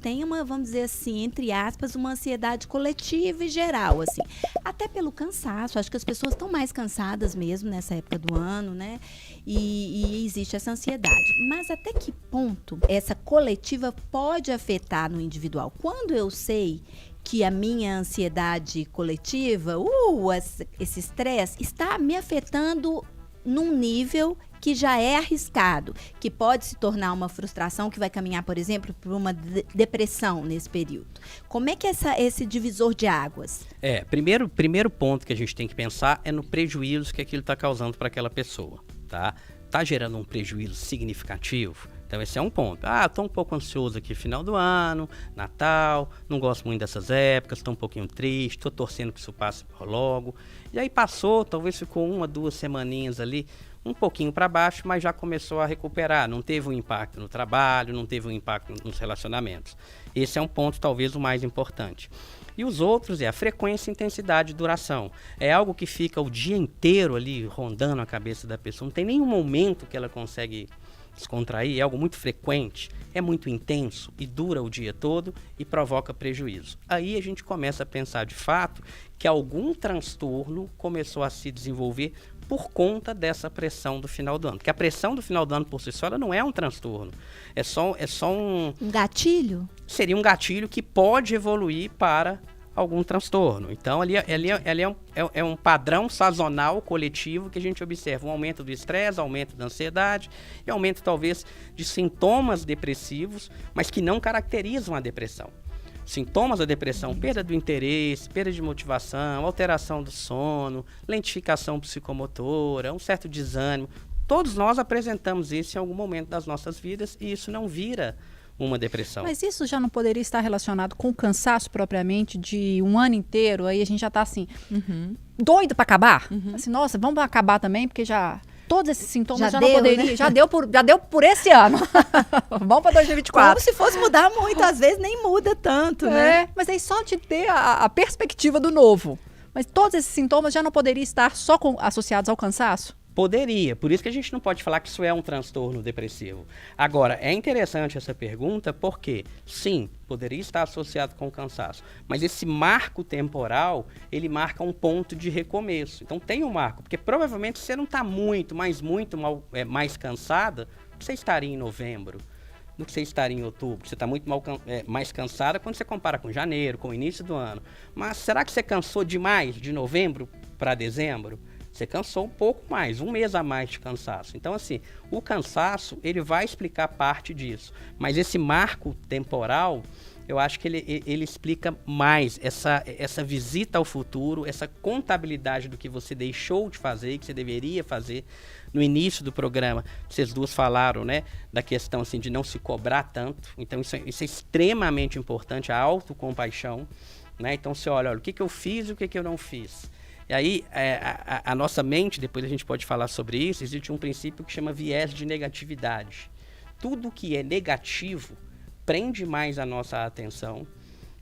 tem uma, vamos dizer assim, entre aspas, uma ansiedade coletiva e geral, assim. Até pelo cansaço, acho que as pessoas estão mais cansadas mesmo nessa época do ano, né? E existe essa ansiedade. Mas até que ponto essa coletiva pode afetar no individual? Quando eu sei que a minha ansiedade coletiva, esse estresse, está me afetando num nível que já é arriscado, que pode se tornar uma frustração, que vai caminhar, por exemplo, para uma depressão nesse período. Como é que é esse divisor de águas? Primeiro ponto que a gente tem que pensar é no prejuízo que aquilo está causando para aquela pessoa, tá? Tá gerando um prejuízo significativo? Então esse é um ponto. Estou um pouco ansioso aqui final do ano, Natal, não gosto muito dessas épocas, estou um pouquinho triste, estou torcendo que isso passe logo. E aí passou, talvez ficou 1, 2 semaninhas ali, um pouquinho para baixo, mas já começou a recuperar. Não teve um impacto no trabalho, não teve um impacto nos relacionamentos. Esse é um ponto talvez o mais importante. E os outros é a frequência, intensidade e duração. É algo que fica o dia inteiro ali rondando a cabeça da pessoa. Não tem nenhum momento que ela consegue descontrair, é algo muito frequente, é muito intenso e dura o dia todo e provoca prejuízo. Aí a gente começa a pensar de fato que algum transtorno começou a se desenvolver por conta dessa pressão do final do ano. Porque a pressão do final do ano por si só ela não é um transtorno, é só um gatilho? Seria um gatilho que pode evoluir para algum transtorno. Então, ali é um padrão sazonal coletivo que a gente observa um aumento do estresse, aumento da ansiedade e aumento, talvez, de sintomas depressivos, mas que não caracterizam a depressão. Sintomas da depressão, perda do interesse, perda de motivação, alteração do sono, lentificação psicomotora, um certo desânimo. Todos nós apresentamos isso em algum momento das nossas vidas e isso não vira uma depressão. Mas isso já não poderia estar relacionado com o cansaço propriamente de um ano inteiro? Aí a gente já está assim, doido para acabar? Assim, nossa, vamos acabar também, porque já todos esses sintomas já não poderia, né? já deu por esse ano. Vamos para 2024. Como se fosse mudar muito, às vezes nem muda tanto, né? Mas aí só de ter a perspectiva do novo. Mas todos esses sintomas já não poderiam estar só associados ao cansaço? Poderia, por isso que a gente não pode falar que isso é um transtorno depressivo. Agora, é interessante essa pergunta porque, sim, poderia estar associado com o cansaço, mas esse marco temporal, ele marca um ponto de recomeço. Então tem um marco, porque provavelmente você não está muito mais cansada do que você estaria em novembro, do que você estaria em outubro. Você está muito mais cansada quando você compara com janeiro, com o início do ano. Mas será que você cansou demais de novembro para dezembro? Você cansou um pouco mais, 1 mês a mais de cansaço. Então, assim, o cansaço, ele vai explicar parte disso. Mas esse marco temporal, eu acho que ele explica mais essa visita ao futuro, essa contabilidade do que você deixou de fazer e que você deveria fazer. No início do programa, vocês duas falaram, né, da questão assim, de não se cobrar tanto. Então, isso é extremamente importante, a autocompaixão. Né? Então, você olha, o que eu fiz e o que eu não fiz. E aí, a nossa mente, depois a gente pode falar sobre isso, existe um princípio que chama viés de negatividade. Tudo que é negativo prende mais a nossa atenção,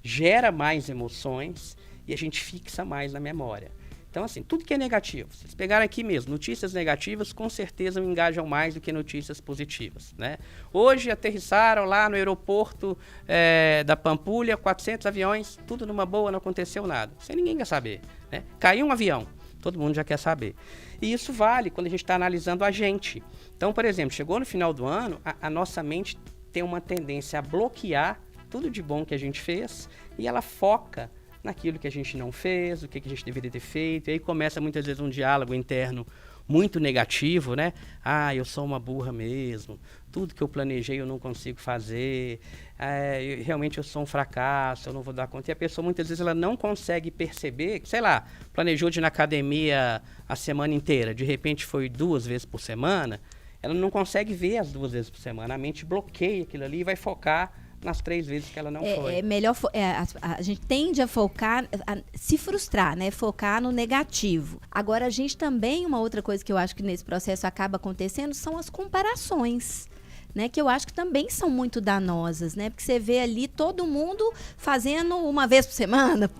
gera mais emoções e a gente fixa mais na memória. Então, assim, tudo que é negativo, vocês pegaram aqui mesmo, notícias negativas com certeza engajam mais do que notícias positivas, né? Hoje aterrissaram lá no aeroporto da Pampulha, 400 aviões, tudo numa boa, não aconteceu nada. Sem ninguém quer saber, né? Caiu um avião, todo mundo já quer saber. E isso vale quando a gente está analisando a gente. Então, por exemplo, chegou no final do ano, a nossa mente tem uma tendência a bloquear tudo de bom que a gente fez e ela foca naquilo que a gente não fez, o que a gente deveria ter feito. E aí começa muitas vezes um diálogo interno muito negativo, né? Eu sou uma burra mesmo, tudo que eu planejei eu não consigo fazer, realmente eu sou um fracasso, eu não vou dar conta. E a pessoa muitas vezes ela não consegue perceber, sei lá, planejou de ir na academia a semana inteira, de repente foi 2 vezes por semana, ela não consegue ver as 2 vezes por semana, a mente bloqueia aquilo ali e vai focar nas 3 vezes que ela não foi. É melhor, a gente tende a focar, se frustrar, né? Focar no negativo. Agora, a gente também, uma outra coisa que eu acho que nesse processo acaba acontecendo são as comparações, né? Que eu acho que também são muito danosas, né? Porque você vê ali todo mundo fazendo uma vez por semana,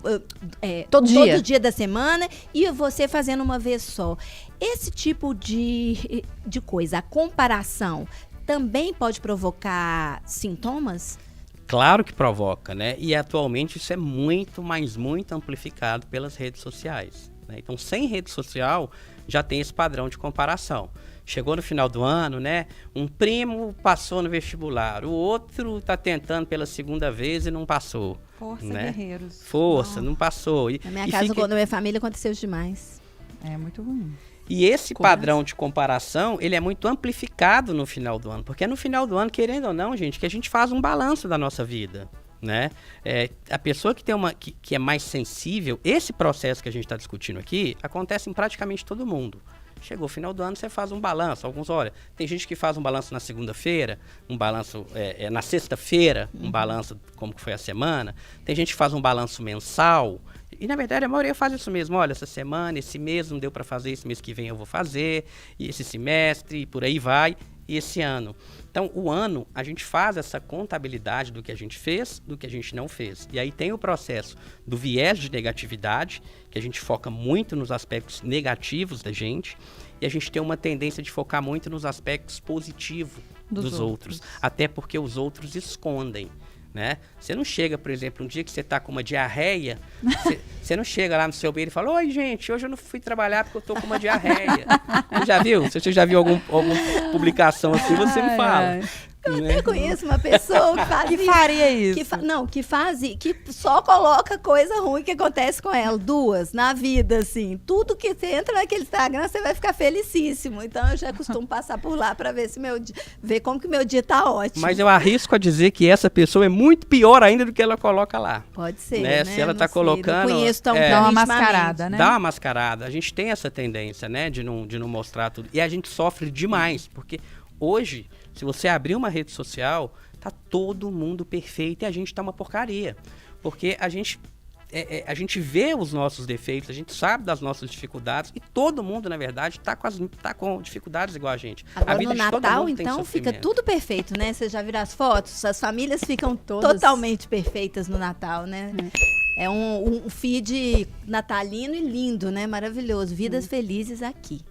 todo dia da semana, e você fazendo uma vez só. Esse tipo de coisa, a comparação, também pode provocar sintomas? Claro que provoca, né? E atualmente isso é muito, mas muito amplificado pelas redes sociais, né? Então, sem rede social, já tem esse padrão de comparação. Chegou no final do ano, né? Um primo passou no vestibular, o outro está tentando pela segunda vez e não passou. Força, né? guerreiros. Força, não passou. Na minha casa, na minha família, aconteceu isso demais. É muito ruim. E esse padrão de comparação, ele é muito amplificado no final do ano. Porque é no final do ano, querendo ou não, gente, que a gente faz um balanço da nossa vida, né? A pessoa que tem que é mais sensível, esse processo que a gente está discutindo aqui, acontece em praticamente todo mundo. Chegou o final do ano, você faz um balanço. Alguns, olha, tem gente que faz um balanço na segunda-feira, um balanço na sexta-feira, um balanço como que foi a semana. Tem gente que faz um balanço mensal. E, na verdade, a maioria faz isso mesmo. Olha, essa semana, esse mês não deu para fazer, esse mês que vem eu vou fazer, e esse semestre, e por aí vai, e esse ano. Então, o ano, a gente faz essa contabilidade do que a gente fez, do que a gente não fez. E aí tem o processo do viés de negatividade, que a gente foca muito nos aspectos negativos da gente, e a gente tem uma tendência de focar muito nos aspectos positivos dos outros. Até porque os outros escondem. Né? Você não chega, por exemplo, um dia que você está com uma diarreia, você não chega lá no seu banheiro e fala: oi, gente, hoje eu não fui trabalhar porque eu estou com uma diarreia. Você já viu? Se você já viu alguma publicação assim, você me fala. Eu até conheço uma pessoa que faz que faria isso. Que só coloca coisa ruim que acontece com ela. Duas, na vida, assim. Tudo que você entra naquele Instagram, você vai ficar felicíssimo. Então, eu já costumo passar por lá para ver ver como que meu dia tá ótimo. Mas eu arrisco a dizer que essa pessoa é muito pior ainda do que ela coloca lá. Pode ser, né? Se ela tá colocando... Não conheço tão dá uma mascarada, né? Dá uma mascarada. A gente tem essa tendência, né? De não mostrar tudo. E a gente sofre demais, porque hoje... Se você abrir uma rede social, tá todo mundo perfeito e a gente tá uma porcaria. Porque a gente vê os nossos defeitos, a gente sabe das nossas dificuldades e todo mundo, na verdade, tá com dificuldades igual a gente. Agora, a vida no de todo Natal, mundo tem então, fica sofrimento. tudo perfeito, né? Você já viram as fotos? As famílias ficam Todas. totalmente perfeitas no Natal, né? É um feed natalino e lindo, né? Maravilhoso. Vidas felizes aqui.